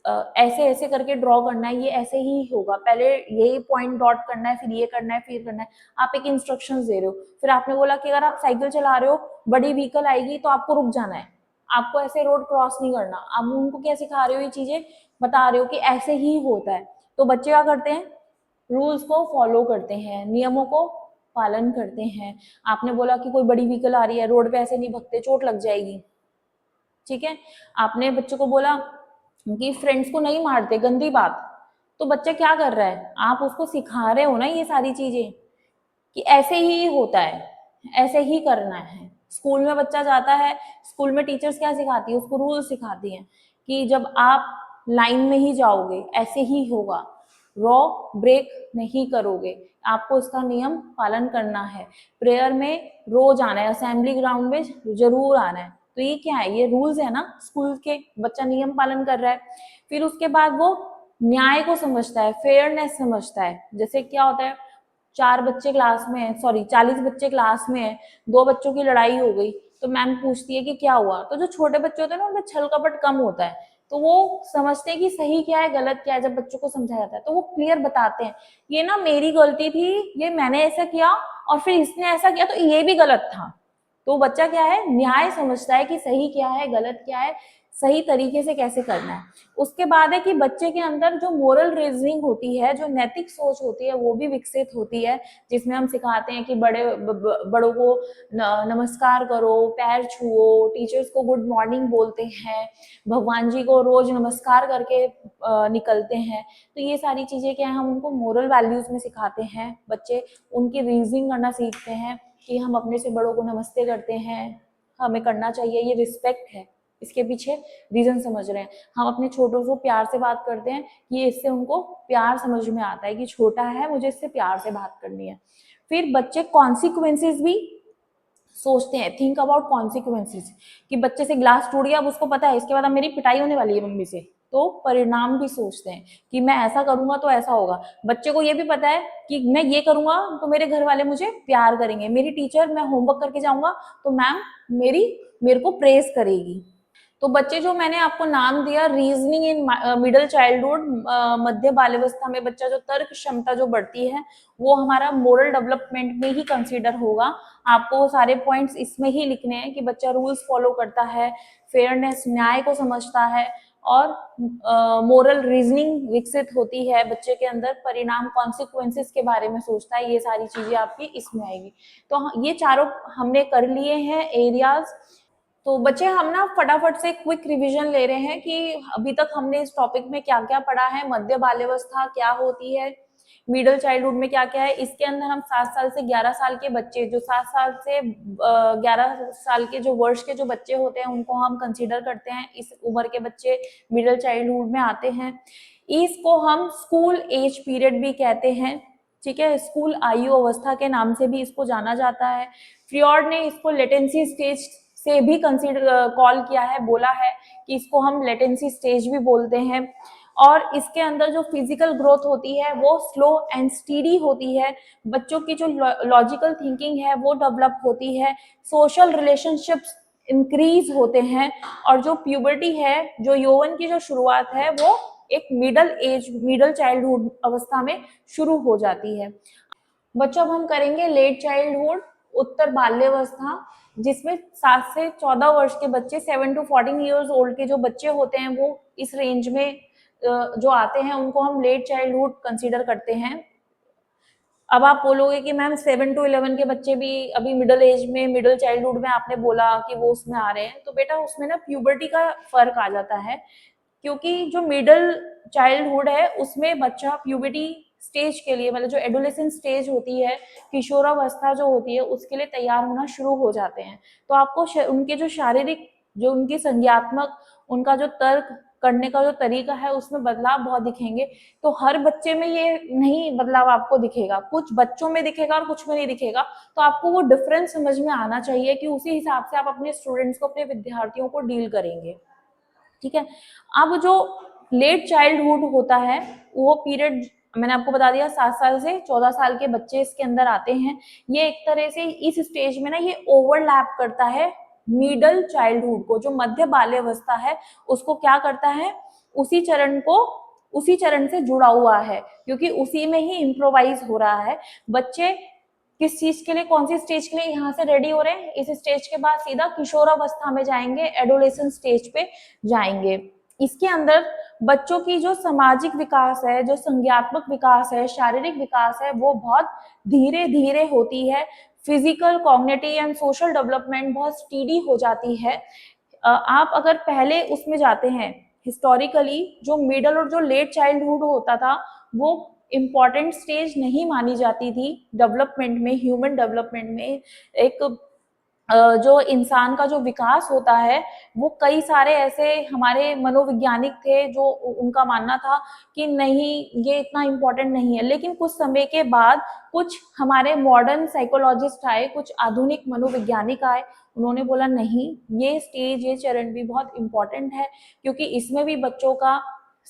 ऐसे ऐसे करके ड्रॉ करना है, ये ऐसे ही होगा, पहले यही पॉइंट डॉट करना है, फिर ये करना है, फिर करना है। आप एक इंस्ट्रक्शंस दे रहे हो। फिर आपने बोला कि अगर आप साइकिल चला रहे हो, बड़ी व्हीकल आएगी तो आपको रुक जाना है, आपको ऐसे रोड क्रॉस नहीं करना। आप उनको क्या सिखा रहे हो, ये चीजें बता रहे हो कि ऐसे ही होता है। तो बच्चे क्या करते हैं, रूल्स को फॉलो करते हैं, नियमों को पालन करते हैं। आपने बोला कि कोई बड़ी व्हीकल आ रही है, रोड पे ऐसे नहीं भगते, चोट लग जाएगी, ठीक है। आपने बच्चों को बोला कि फ्रेंड्स को नहीं मारते, गंदी बात, तो बच्चा क्या कर रहा है, आप उसको सिखा रहे हो ना ये सारी चीजें कि ऐसे ही होता है, ऐसे ही करना है। स्कूल में बच्चा जाता है, स्कूल में टीचर्स क्या सिखाती है, उसको रूल सिखाती हैं कि जब आप लाइन में ही जाओगे ऐसे ही होगा, रॉ ब्रेक नहीं करोगे, आपको इसका नियम पालन करना है। प्रेयर में रोज आना है, असेंबली ग्राउंड में जरूर आना है। तो ये क्या है, ये रूल्स है ना स्कूल के, बच्चा नियम पालन कर रहा है। फिर उसके बाद वो न्याय को समझता है, फेयरनेस समझता है। जैसे क्या होता है, 4 बच्चे क्लास में है, सॉरी 40 बच्चे क्लास में है, 2 बच्चों की लड़ाई हो गई, तो मैम पूछती है कि क्या हुआ, तो जो छोटे बच्चे होते हैं ना उनमें छल कपट कम होता है, तो वो समझते हैं कि सही क्या है गलत क्या है। जब बच्चों को समझाया जाता है तो वो क्लियर बताते हैं, ये ना मेरी गलती थी, ये मैंने ऐसा किया और फिर इसने ऐसा किया तो ये भी गलत था। तो बच्चा क्या है, न्याय समझता है कि सही क्या है गलत क्या है, सही तरीके से कैसे करना है। उसके बाद है कि बच्चे के अंदर जो मोरल रीजनिंग होती है, जो नैतिक सोच होती है, वो भी विकसित होती है, जिसमें हम सिखाते हैं कि बड़ों को नमस्कार करो, पैर छुओ, टीचर्स को गुड मॉर्निंग बोलते हैं, भगवान जी को रोज नमस्कार करके निकलते हैं। तो ये सारी चीजें क्या है, हम उनको मोरल वैल्यूज में सिखाते हैं। बच्चे उनकी रीजनिंग करना सीखते हैं कि हम अपने से बड़ों को नमस्ते करते हैं, हमें करना चाहिए, ये रिस्पेक्ट है, इसके पीछे रीजन समझ रहे हैं। हम अपने छोटों को प्यार से बात करते हैं, ये इससे उनको प्यार समझ में आता है कि छोटा है, मुझे इससे प्यार से बात करनी है। फिर बच्चे कॉन्सिक्वेंसेस भी सोचते हैं, थिंक अबाउट कॉन्सिक्वेंसेस, कि बच्चे से ग्लास टूट गया, अब उसको पता है इसके बाद अब मेरी पिटाई होने वाली है मम्मी से, तो परिणाम भी सोचते हैं कि मैं ऐसा करूंगा तो ऐसा होगा। बच्चे को ये भी पता है कि मैं ये करूंगा तो मेरे घर वाले मुझे प्यार करेंगे, मेरी टीचर, मैं होमवर्क करके जाऊंगा तो मैम मेरे को प्रेज करेगी। तो बच्चे जो मैंने आपको नाम दिया रीजनिंग इन मिडिल चाइल्डहुड, मध्य बाल्यावस्था में बच्चा जो तर्क क्षमता जो बढ़ती है, वो हमारा मोरल डेवलपमेंट में ही कंसीडर होगा। आपको वो सारे पॉइंट्स इसमें ही लिखने हैं कि बच्चा रूल्स फॉलो करता है, फेयरनेस न्याय को समझता है, और मोरल रीजनिंग विकसित होती है बच्चे के अंदर, परिणाम कॉन्सिक्वेंसेस के बारे में सोचता है। ये सारी चीजें आपकी इसमें आएगी। तो ये चारों हमने कर लिए हैं एरियाज। तो बच्चे हम ना फटाफट से क्विक रिवीजन ले रहे हैं कि अभी तक हमने इस टॉपिक में क्या क्या पढ़ा है, मध्य बाल्यावस्था क्या होती है, मिडिल चाइल्डहुड में क्या क्या है। इसके अंदर हम 7 साल से 11 साल के बच्चे, जो 7 साल से 11 साल के जो वर्ष के जो बच्चे होते हैं उनको हम कंसीडर करते हैं, इस उम्र के बच्चे मिडिल चाइल्डहुड में आते हैं। इसको हम स्कूल एज पीरियड भी कहते हैं, ठीक है, स्कूल आयु अवस्था के नाम से भी इसको जाना जाता है। फ्रियॉड ने इसको लेटेंसी स्टेज से भी कंसीडर कॉल किया है, बोला है कि इसको हम लेटेंसी स्टेज भी बोलते हैं। और इसके अंदर जो फिजिकल ग्रोथ होती है वो स्लो एंड स्टीडी होती है, बच्चों की जो लॉजिकल थिंकिंग है वो डेवलप होती है, सोशल रिलेशनशिप्स इंक्रीज होते हैं, और जो प्यूबर्टी है, जो यौवन की जो शुरुआत है, वो एक मिडिल चाइल्डहुड अवस्था में शुरू हो जाती है। बच्चों अब हम करेंगे लेट चाइल्डहुड, उत्तर बाल्यावस्था, जिसमें 7 से 14 वर्ष के बच्चे, 7 to 14 ईयर्स ओल्ड के जो बच्चे होते हैं वो इस रेंज में जो आते हैं उनको हम लेट चाइल्डहुड कंसीडर करते हैं। अब आप बोलोगे कि मैम 7 to 11 के बच्चे भी अभी मिडिल एज में, मिडिल चाइल्डहुड में आपने बोला कि वो उसमें आ रहे हैं, तो बेटा उसमें ना प्यूबर्टी का फर्क आ जाता है, क्योंकि जो मिडिल चाइल्डहुड है उसमें बच्चा प्यूबर्टी स्टेज के लिए, मतलब जो एडोलेसेंट स्टेज होती है, किशोरावस्था जो होती है, उसके लिए तैयार होना शुरू हो जाते हैं। तो आपको उनके जो शारीरिक, जो उनकी संज्ञात्मक, उनका जो तर्क करने का जो तरीका है उसमें बदलाव बहुत दिखेंगे। तो हर बच्चे में ये नहीं बदलाव आपको दिखेगा, कुछ बच्चों में दिखेगा और कुछ में नहीं दिखेगा। तो आपको वो डिफरेंस समझ में आना चाहिए कि उसी हिसाब से आप अपने स्टूडेंट्स को, अपने विद्यार्थियों को डील करेंगे, ठीक है। अब जो लेट चाइल्डहुड होता है वो पीरियड मैंने आपको बता दिया, 7 साल से 14 साल के बच्चे इसके अंदर आते हैं। ये एक तरह से इस स्टेज में ना ये ओवरलैप करता है मिडल चाइल्डहुड को, जो मध्य बाल्यावस्था है उसको क्या करता है, उसी चरण से जुड़ा हुआ है, क्योंकि उसी में ही इम्प्रोवाइज हो रहा है। बच्चे किस चीज के लिए, कौन सी स्टेज के लिए यहाँ से रेडी हो रहे हैं, इस स्टेज के बाद सीधा किशोरावस्था में जाएंगे, एडोलेसेंट स्टेज पे जाएंगे। इसके अंदर बच्चों की जो सामाजिक विकास है, जो संज्ञात्मक विकास है, शारीरिक विकास है, वो बहुत धीरे धीरे होती है। Physical, cognitive and social development बहुत स्पीडी हो जाती है। आप अगर पहले उसमें जाते हैं, हिस्टोरिकली जो मिडल और जो लेट चाइल्डहुड होता था वो इम्पॉर्टेंट स्टेज नहीं मानी जाती थी डेवलपमेंट में, ह्यूमन डेवलपमेंट में। एक जो इंसान का जो विकास होता है वो कई सारे ऐसे हमारे मनोवैज्ञानिक थे जो उनका मानना था कि नहीं ये इतना इम्पोर्टेंट नहीं है। लेकिन कुछ समय के बाद कुछ हमारे मॉडर्न साइकोलॉजिस्ट आए, कुछ आधुनिक मनोवैज्ञानिक आए, उन्होंने बोला नहीं, ये स्टेज, ये चरण भी बहुत इम्पोर्टेंट है, क्योंकि इसमें भी बच्चों का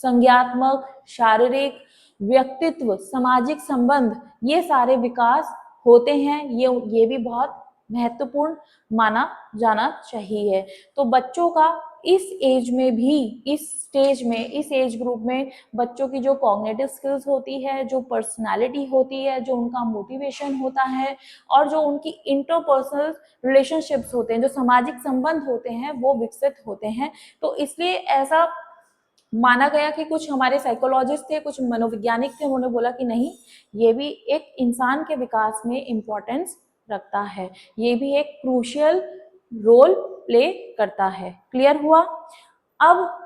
संज्ञात्मक, शारीरिक, व्यक्तित्व, सामाजिक संबंध, ये सारे विकास होते हैं। ये भी बहुत महत्वपूर्ण माना जाना चाहिए। तो बच्चों का इस एज में भी, इस स्टेज में, इस एज ग्रुप में बच्चों की जो कॉग्निटिव स्किल्स होती है, जो पर्सनालिटी होती है, जो उनका मोटिवेशन होता है और जो उनकी इंटरपर्सनल रिलेशनशिप्स होते हैं, जो सामाजिक संबंध होते हैं, वो विकसित होते हैं। तो इसलिए ऐसा माना गया कि कुछ हमारे साइकोलॉजिस्ट थे, कुछ मनोवैज्ञानिक थे, उन्होंने बोला कि नहीं, ये भी एक इंसान के विकास में इम्पोर्टेंस रखता है, ये भी एक क्रूशियल रोल प्ले करता है। क्लियर हुआ? अब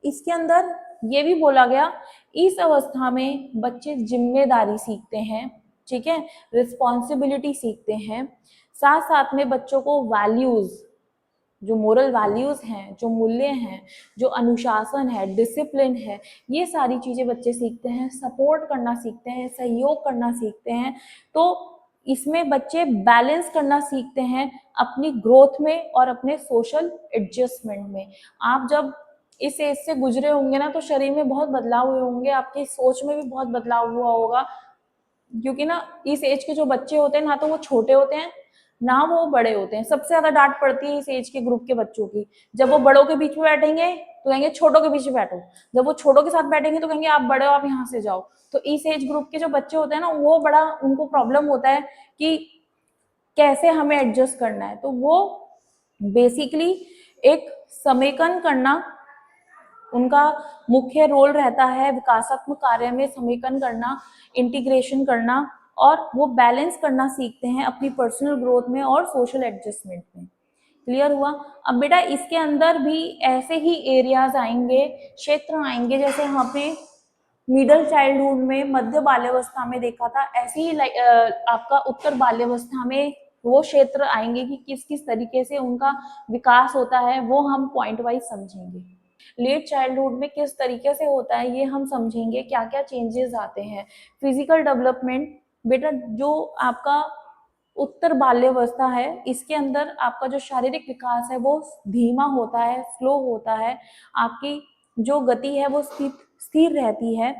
इसके अंदर ये भी बोला गया, इस अवस्था में बच्चे जिम्मेदारी सीखते हैं, ठीक है, रिस्पॉन्सिबिलिटी सीखते हैं, साथ साथ में बच्चों को वैल्यूज, जो मोरल वैल्यूज हैं, जो मूल्य हैं, जो अनुशासन है, डिसिप्लिन है, ये सारी चीजें बच्चे सीखते हैं, सपोर्ट करना सीखते हैं, सहयोग करना सीखते हैं। तो इसमें बच्चे बैलेंस करना सीखते हैं अपनी ग्रोथ में और अपने सोशल एडजस्टमेंट में। आप जब इस एज से गुजरे होंगे ना, तो शरीर में बहुत बदलाव हुए होंगे, आपकी सोच में भी बहुत बदलाव हुआ होगा, क्योंकि ना इस एज के जो बच्चे होते हैं ना, तो वो छोटे होते हैं ना वो बड़े होते हैं। सबसे ज्यादा डांट पड़ती है इस एज के ग्रुप के बच्चों की। जब वो बड़ों के बीच में बैठेंगे तो कहेंगे छोटों के बीच में बैठो, जब वो छोटों के साथ बैठेंगे तो कहेंगे आप बड़े हो, आप यहाँ से जाओ। तो इस एज ग्रुप के जो बच्चे होते हैं ना, वो बड़ा उनको प्रॉब्लम होता है कि कैसे हमें एडजस्ट करना है। तो वो बेसिकली एक समेकन करना उनका मुख्य रोल रहता है, विकासात्मक कार्य में समेकन करना, इंटीग्रेशन करना, और वो बैलेंस करना सीखते हैं अपनी पर्सनल ग्रोथ में और सोशल एडजस्टमेंट में। क्लियर हुआ? अब बेटा इसके अंदर भी ऐसे ही एरियाज आएंगे, क्षेत्र आएंगे, जैसे यहाँ पे मिडल चाइल्डहुड में, मध्य बाल्यावस्था में देखा था, ऐसे ही आपका उत्तर बाल्यावस्था में वो क्षेत्र आएंगे कि किस किस तरीके से उनका विकास होता है, वो हम पॉइंट वाइज समझेंगे। लेट चाइल्डहुड में किस तरीके से होता है ये हम समझेंगे, क्या क्या चेंजेस आते हैं। फिजिकल डेवलपमेंट बेटा, जो आपका उत्तर बाल्यावस्था है, इसके अंदर आपका जो शारीरिक विकास है वो धीमा होता है, स्लो होता है, आपकी जो गति है वो स्थिर रहती है,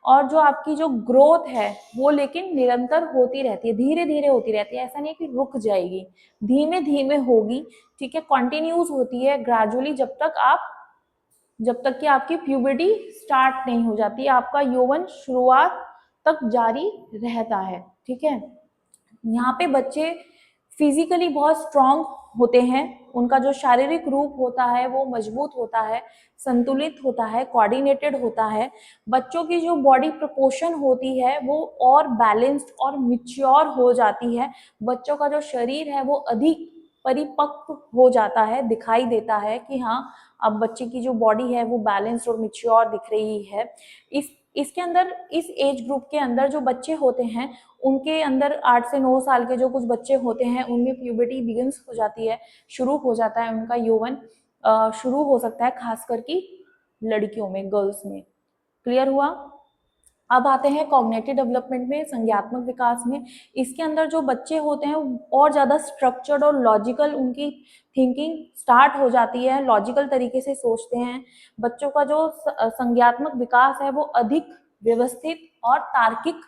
और जो आपकी जो ग्रोथ है वो लेकिन निरंतर होती रहती है, धीरे धीरे होती रहती है, ऐसा नहीं कि रुक जाएगी, धीमे धीमे होगी, ठीक है, कॉन्टिन्यूस होती है ग्रेजुअली, जब तक कि आपकी प्यूबर्टी स्टार्ट नहीं हो जाती, आपका यौवन शुरुआत तक जारी रहता है, ठीक है। यहाँ पे बच्चे फिजिकली बहुत स्ट्रांग होते हैं, उनका जो शारीरिक रूप होता है वो मजबूत होता है, संतुलित होता है, कोऑर्डिनेटेड होता है। बच्चों की जो बॉडी प्रोपोर्शन होती है वो और बैलेंस्ड और मिच्योर हो जाती है। बच्चों का जो शरीर है वो अधिक परिपक्व हो जाता है, दिखाई देता है कि हाँ, अब बच्चे की जो बॉडी है वो बैलेंस्ड और मिच्योर दिख रही है। इसके अंदर, इस एज ग्रुप के अंदर जो बच्चे होते हैं, उनके अंदर 8 से 9 साल के जो कुछ बच्चे होते हैं, उनमें प्यूबर्टी बिगिंस हो जाती है, शुरू हो जाता है, उनका यौवन शुरू हो सकता है, खासकर की लड़कियों में, गर्ल्स में। क्लियर हुआ? अब आते हैं कॉग्निटिव डेवलपमेंट में, संज्ञात्मक विकास में। इसके अंदर जो बच्चे होते हैं और ज्यादा स्ट्रक्चर्ड और लॉजिकल उनकी थिंकिंग स्टार्ट हो जाती है, लॉजिकल तरीके से सोचते हैं। बच्चों का जो संज्ञात्मक विकास है वो अधिक व्यवस्थित और तार्किक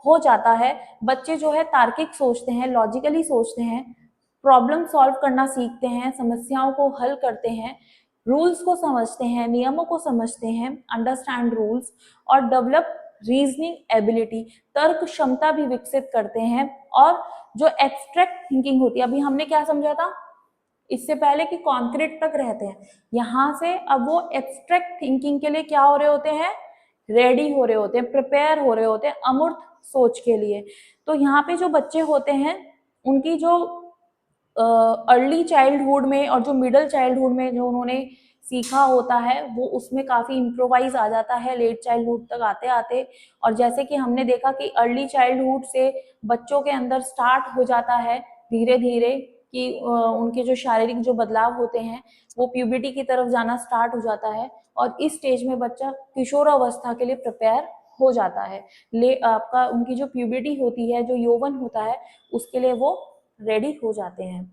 हो जाता है। बच्चे जो है तार्किक सोचते हैं, लॉजिकली सोचते हैं, प्रॉब्लम सॉल्व करना सीखते हैं, समस्याओं को हल करते हैं, रूल्स को समझते हैं, नियमों को समझते हैं, अंडरस्टैंड रूल्स, और डेवलप रीजनिंग एबिलिटी, तर्क क्षमता भी विकसित करते हैं। और जो एब्स्ट्रैक्ट थिंकिंग होती है, अभी हमने क्या समझा था इससे पहले कि कॉन्क्रीट तक रहते हैं, यहाँ से अब वो एब्स्ट्रैक्ट थिंकिंग के लिए क्या हो रहे होते हैं, रेडी हो रहे होते हैं, प्रिपेयर हो रहे होते हैं अमूर्त सोच के लिए। तो यहाँ पे जो बच्चे होते हैं उनकी जो अर्ली चाइल्डहुड में और जो मिडल चाइल्डहुड में जो उन्होंने सीखा होता है वो उसमें काफी इम्प्रोवाइज आ जाता है लेट चाइल्डहुड तक आते आते। और जैसे कि हमने देखा कि अर्ली चाइल्डहुड से बच्चों के अंदर स्टार्ट हो जाता है धीरे धीरे कि उनके जो शारीरिक जो बदलाव होते हैं वो प्यूबर्टी की तरफ जाना स्टार्ट हो जाता है, और इस स्टेज में बच्चा किशोरावस्था के लिए प्रिपेयर हो जाता है। आपका उनकी जो प्यूबर्टी होती है, जो यौवन होता है, उसके लिए वो रेडी हो जाते हैं।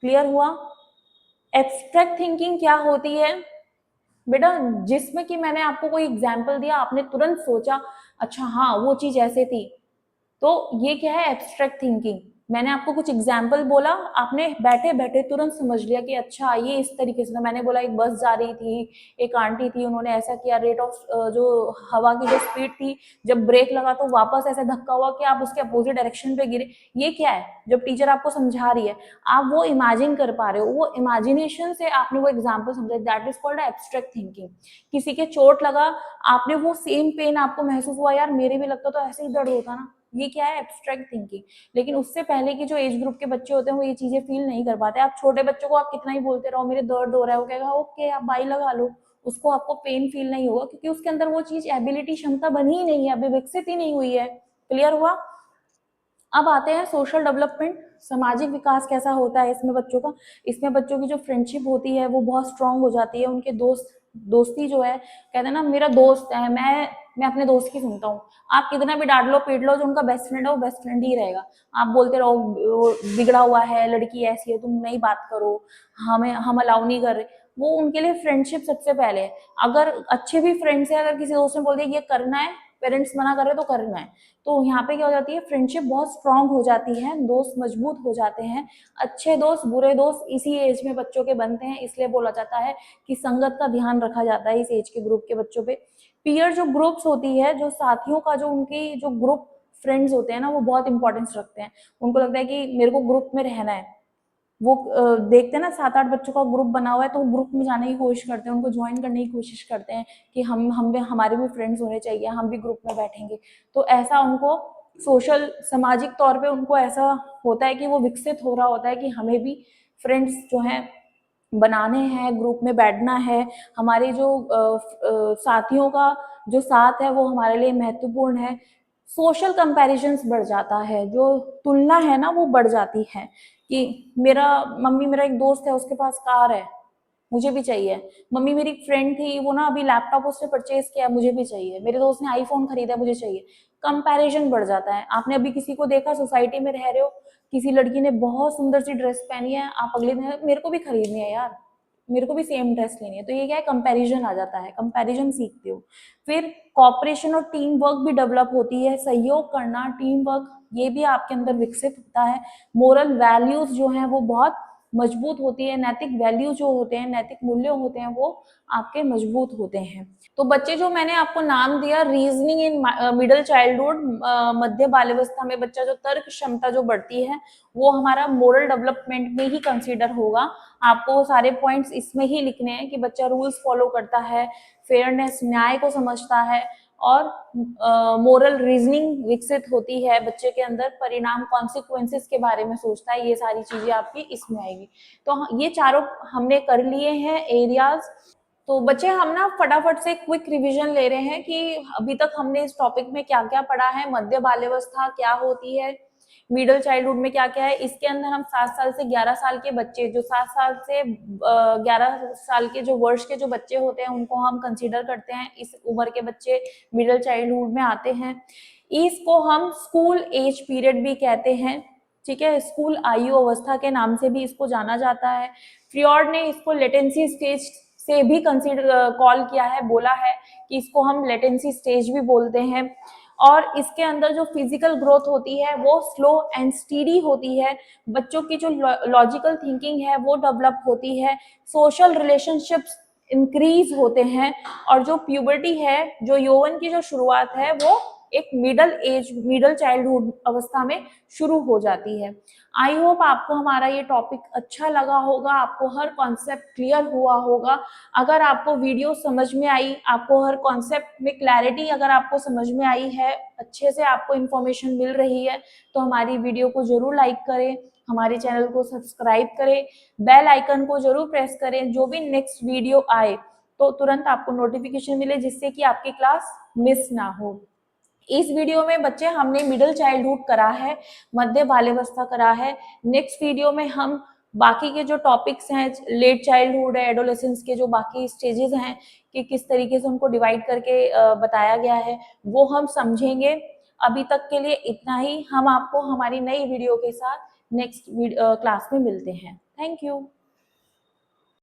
क्लियर हुआ? एब्स्ट्रैक्ट थिंकिंग क्या होती है बेटा, जिसमें कि मैंने आपको कोई एग्जांपल दिया, आपने तुरंत सोचा अच्छा हाँ वो चीज ऐसे थी, तो ये क्या है, एब्स्ट्रैक्ट थिंकिंग। मैंने आपको कुछ एग्जाम्पल बोला, आपने बैठे बैठे तुरंत समझ लिया कि अच्छा ये इस तरीके से। मैंने बोला एक बस जा रही थी, एक आंटी थी, उन्होंने ऐसा किया, रेट ऑफ जो हवा की जो स्पीड थी, जब ब्रेक लगा तो वापस ऐसे धक्का हुआ कि आप उसके अपोजिट डायरेक्शन पे गिरे। ये क्या है? जब टीचर आपको समझा रही है, आप वो इमेजिन कर पा रहे हो, वो इमेजिनेशन से आपने वो एग्जाम्पल समझा, that is called abstract thinking. किसी के चोट लगा, आपने वो सेम पेन आपको महसूस हुआ, यार मेरे भी लगता तो ऐसे ही दर्द होता ना। ये क्या है? Abstract thinking. लेकिन उससे पहले की जो एज ग्रुप के बच्चे होते हैं वो ये चीजें फील नहीं कर पाते। आप छोटे बच्चों को आप कितना ही बोलते रहो मेरे दर्द हो रहा है, वो कहेगा ओके आप बाई लगा लो, उसको आपको पेन फील नहीं होगा, क्योंकि उसके अंदर वो चीज एबिलिटी, क्षमता बनी ही नहीं है, अभी विकसित ही नहीं हुई है। क्लियर हुआ? अब आते हैं सोशल डेवलपमेंट, सामाजिक विकास कैसा होता है इसमें बच्चों का। इसमें बच्चों की जो फ्रेंडशिप होती है वो बहुत स्ट्रांग हो जाती है, उनके दोस्ती जो है, कहते हैं ना मेरा दोस्त है, मैं अपने दोस्त की सुनता हूँ। आप कितना भी डांट लो पीट लो, जो उनका बेस्ट फ्रेंड है वो बेस्ट फ्रेंड ही रहेगा। आप बोलते रहो वो बिगड़ा हुआ है, लड़की ऐसी है, तुम नहीं बात करो, हम अलाउ नहीं कर रहे, वो उनके लिए फ्रेंडशिप सबसे पहले है। अगर अच्छे भी फ्रेंड्स है, अगर किसी दोस्त ने बोल दिया ये करना है, पेरेंट्स मना कर रहे तो करना है, तो यहाँ पे क्या हो जाती है, फ्रेंडशिप बहुत स्ट्रांग हो जाती है, दोस्त मजबूत हो जाते हैं। अच्छे दोस्त बुरे दोस्त इसी एज में बच्चों के बनते हैं, इसलिए बोला जाता है कि संगत का ध्यान रखा जाता है इस एज के ग्रुप के बच्चों पे। पीयर जो ग्रुप्स होती है, जो साथियों का जो उनकी जो ग्रुप फ्रेंड्स होते हैं ना, वो बहुत इंपॉर्टेंस रखते हैं। उनको लगता है कि मेरे को ग्रुप में रहना है। वो देखते हैं ना 7-8 बच्चों का ग्रुप बना हुआ है, तो वो ग्रुप में जाने की कोशिश करते हैं, उनको ज्वाइन करने की कोशिश करते हैं कि हम भी, हमारे भी फ्रेंड्स होने चाहिए, हम भी ग्रुप में बैठेंगे। तो ऐसा उनको सोशल, सामाजिक तौर पे उनको ऐसा होता है कि वो विकसित हो रहा होता है कि हमें भी फ्रेंड्स जो हैं बनाने हैं, ग्रुप में बैठना है, हमारे जो साथियों का जो साथ है वो हमारे लिए महत्वपूर्ण है। सोशल कंपैरिजंस बढ़ जाता है, जो तुलना है ना वो बढ़ जाती है कि मेरा एक दोस्त है, उसके पास कार है, मुझे भी चाहिए। मम्मी मेरी एक फ्रेंड थी, वो ना अभी लैपटॉप उसने परचेज किया, मुझे भी चाहिए। मेरे दोस्त ने आईफोन खरीदा, मुझे चाहिए। कंपैरिजन बढ़ जाता है। आपने अभी किसी को देखा, सोसाइटी में रह रहे हो, किसी लड़की ने बहुत सुंदर सी ड्रेस पहनी है, आप अगले दिन मेरे को भी खरीदनी है यार, मेरे को भी सेम ड्रेस लेनी है, तो ये क्या है, कंपैरिजन आ जाता है, कंपैरिजन सीखते हो। फिर कॉपरेशन और टीम वर्क भी डेवलप होती है, सहयोग करना, टीम वर्क, ये भी आपके अंदर विकसित होता है। मोरल वैल्यूज जो हैं वो बहुत मजबूत होती है, नैतिक वैल्यू जो होते हैं, नैतिक मूल्य होते हैं, वो आपके मजबूत होते हैं। तो बच्चे जो मैंने आपको नाम दिया, रीजनिंग इन मिडिल चाइल्डहुड, मध्य बाल्यावस्था में बच्चा जो तर्क क्षमता जो बढ़ती है, वो हमारा मोरल डेवलपमेंट में ही कंसीडर होगा। आपको सारे पॉइंट्स इसमें ही लिखने हैं कि बच्चा रूल्स फॉलो करता है, फेयरनेस, न्याय को समझता है, और मोरल रीजनिंग विकसित होती है बच्चे के अंदर, परिणाम कॉन्सिक्वेंसेस के बारे में सोचता है। ये सारी चीजें आपकी इसमें आएगी। तो ये चारों हमने कर लिए हैं एरियाज। तो बच्चे हम ना फटाफट से क्विक रिवीजन ले रहे हैं कि अभी तक हमने इस टॉपिक में क्या क्या पढ़ा है, मध्य बाल्यावस्था क्या होती है, मिडिल चाइल्डहुड में क्या क्या है। इसके अंदर हम 7 साल से 11 साल के बच्चे, जो 7 साल से 11 साल के जो वर्ष के जो बच्चे होते हैं उनको हम कंसीडर करते हैं, इस उम्र के बच्चे मिडिल चाइल्डहुड में आते हैं। इसको हम स्कूल एज पीरियड भी कहते हैं, ठीक है, स्कूल आयु अवस्था के नाम से भी इसको जाना जाता है। फ्रियॉड ने इसको लेटेंसी स्टेज से भी कंसीडर कॉल किया है, बोला है कि इसको हम लेटेंसी स्टेज भी बोलते हैं। और इसके अंदर जो फिजिकल ग्रोथ होती है वो स्लो एंड स्टीडी होती है, बच्चों की जो लॉजिकल थिंकिंग है वो डेवलप होती है, सोशल रिलेशनशिप्स इंक्रीज होते हैं, और जो प्यूबर्टी है, जो यौवन की जो शुरुआत है, वो एक मिडिल चाइल्डहुड अवस्था में शुरू हो जाती है। आई होप आपको हमारा ये टॉपिक अच्छा लगा होगा, आपको हर कॉन्सेप्ट क्लियर हुआ होगा। अगर आपको वीडियो समझ में आई, आपको हर कॉन्सेप्ट में क्लैरिटी अगर आपको समझ में आई है, अच्छे से आपको इन्फॉर्मेशन मिल रही है, तो हमारी वीडियो को जरूर लाइक करें, हमारे चैनल को सब्सक्राइब करें, बेल आइकन को जरूर प्रेस करें, जो भी नेक्स्ट वीडियो आए तो तुरंत आपको नोटिफिकेशन मिले, जिससे कि आपकी क्लास मिस ना हो। इस वीडियो में बच्चे हमने मिडिल चाइल्डहुड करा है, मध्य बाल्यावस्था करा है। नेक्स्ट वीडियो में हम बाकी के जो टॉपिक्स हैं, लेट चाइल्डहुड है, एडोलेसेंस के जो बाकी स्टेजेस हैं कि किस तरीके से उनको डिवाइड करके बताया गया है, वो हम समझेंगे। अभी तक के लिए इतना ही। हम आपको हमारी नई वीडियो के साथ नेक्स्ट क्लास में मिलते हैं। Thank you.